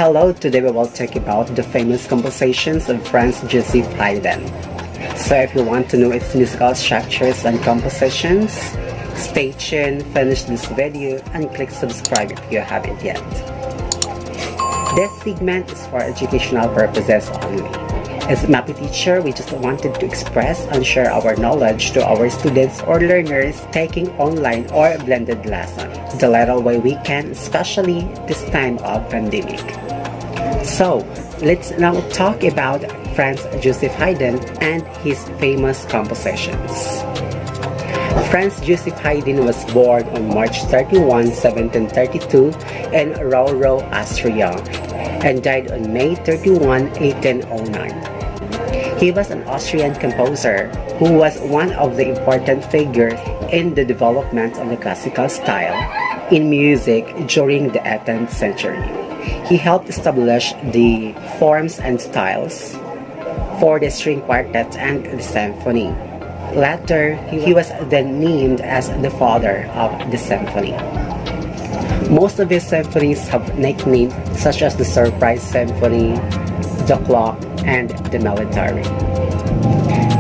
Hello, today we will talk about the famous compositions of Franz Joseph Haydn. So if you want to know its musical structures and compositions, stay tuned, finish this video, and click subscribe if you haven't yet. This segment is for educational purposes only. As a MAPI teacher, we just wanted to express and share our knowledge to our students or learners taking online or blended lessons the little way we can, especially this time of pandemic. So, let's now talk about Franz Joseph Haydn and his famous compositions. Franz Joseph Haydn was born on March 31, 1732 in Rohrau, Austria, and died on May 31, 1809. He was an Austrian composer who was one of the important figures in the development of the classical style in music during the 18th century. He helped establish the forms and styles for the string quartet and the symphony. Later, he was then named as the father of the symphony. Most of his symphonies have nicknames such as the Surprise Symphony, the Clock, and the Military.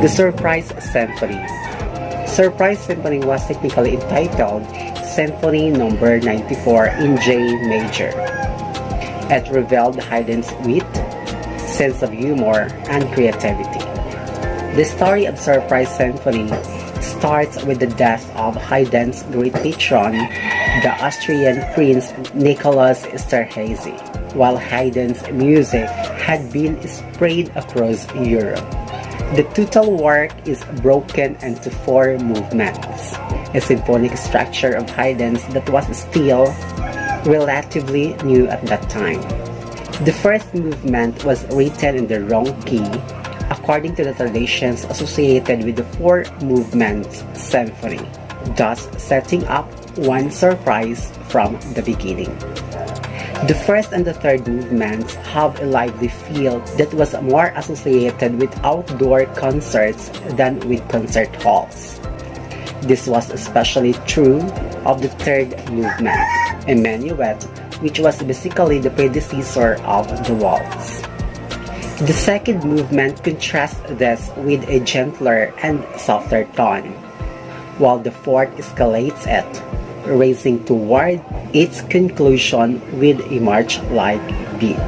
The Surprise Symphony. Surprise Symphony was technically entitled Symphony No. 94 in J major. It revealed Haydn's wit, sense of humor, and creativity. The story of Surprise Symphony starts with the death of Haydn's great patron, the Austrian Prince Nicholas Esterhazy, while Haydn's music had been spread across Europe. The total work is broken into 4 movements, a symphonic structure of Haydn's that was still relatively new at that time. The first movement was written in the wrong key, according to the traditions associated with the 4 movements symphony, thus setting up one surprise from the beginning. The first and the third movements have a lively feel that was more associated with outdoor concerts than with concert halls. This was especially true of the third movement, a minuet, which was basically the predecessor of the waltz. The second movement contrasts this with a gentler and softer tone, while the fourth escalates it, raising toward its conclusion with a march-like beat.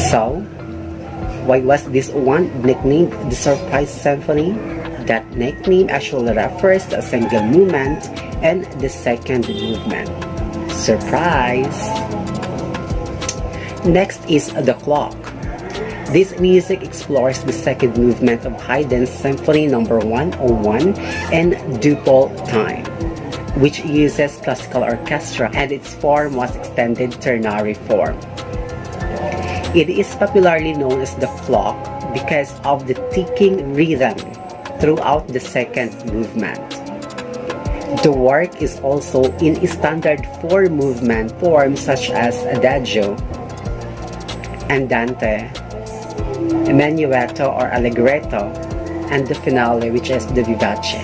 So, why was this one nicknamed the Surprise Symphony? That nickname actually refers to a single movement and the second movement. Surprise! Next is the Clock. This music explores the second movement of Haydn's Symphony No. 101 in duple time, which uses classical orchestra, and its form was extended ternary form. It is popularly known as the clock because of the ticking rhythm throughout the second movement. The work is also in standard 4-movement forms such as Adagio, Andante, Menuetto or Allegretto, and the finale, which is the Vivace.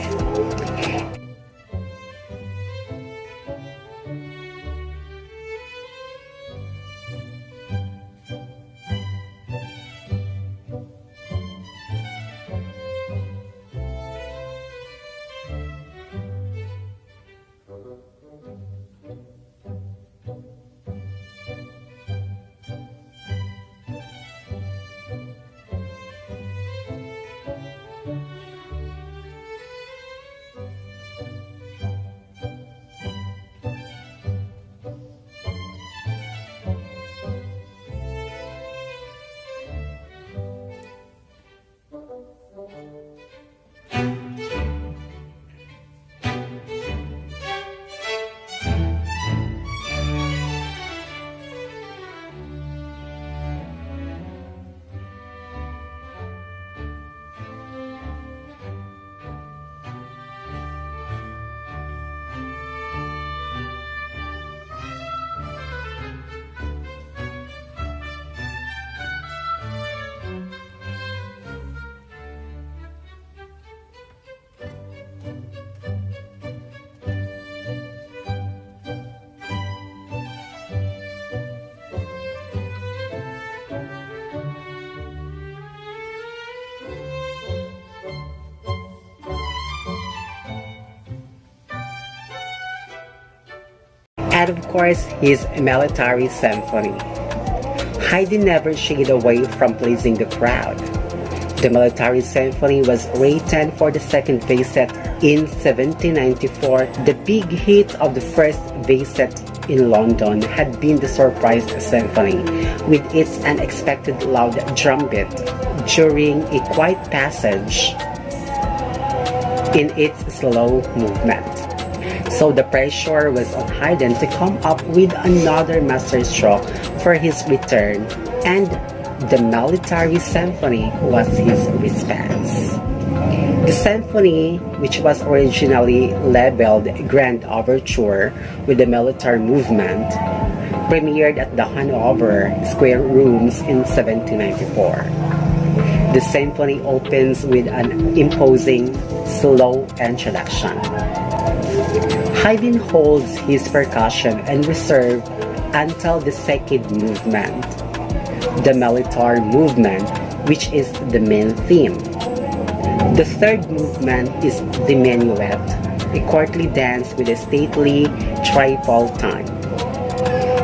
and of course his Military Symphony. Haydn never shied away from pleasing the crowd. The Military Symphony was written for the second Facet in 1794. The big hit of the first Facet in London had been the Surprise Symphony, with its unexpected loud drum beat during a quiet passage in its slow movement. So the pressure was on Haydn to come up with another masterstroke for his return, and the Military Symphony was his response. The symphony, which was originally labeled Grand Overture with the military movement, premiered at the Hanover Square Rooms in 1794. The symphony opens with an imposing, slow introduction. Haydn holds his percussion in reserve until the second movement, the military movement, which is the main theme. The third movement is the minuet, a courtly dance with a stately triple time,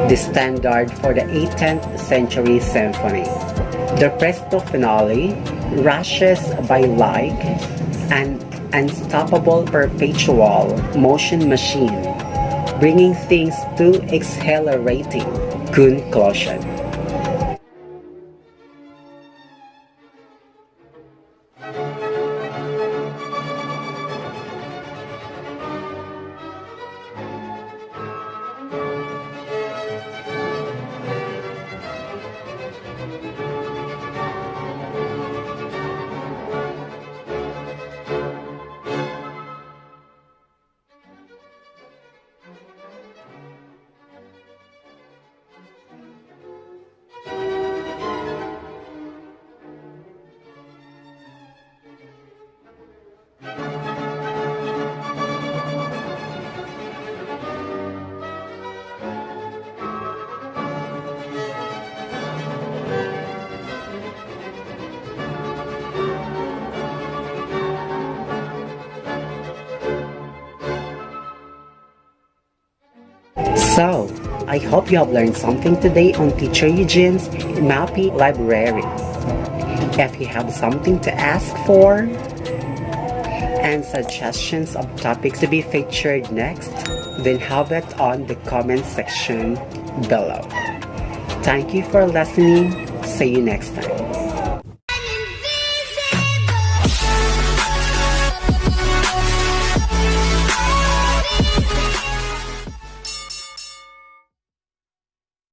the standard for the 18th century symphony. The presto finale rushes by like an unstoppable perpetual motion machine, bringing things to exhilarating conclusion. So, I hope you have learned something today on Teacher Eugene's Mappy Library. If you have something to ask for and suggestions of topics to be featured next, then have it on the comment section below. Thank you for listening. See you next time.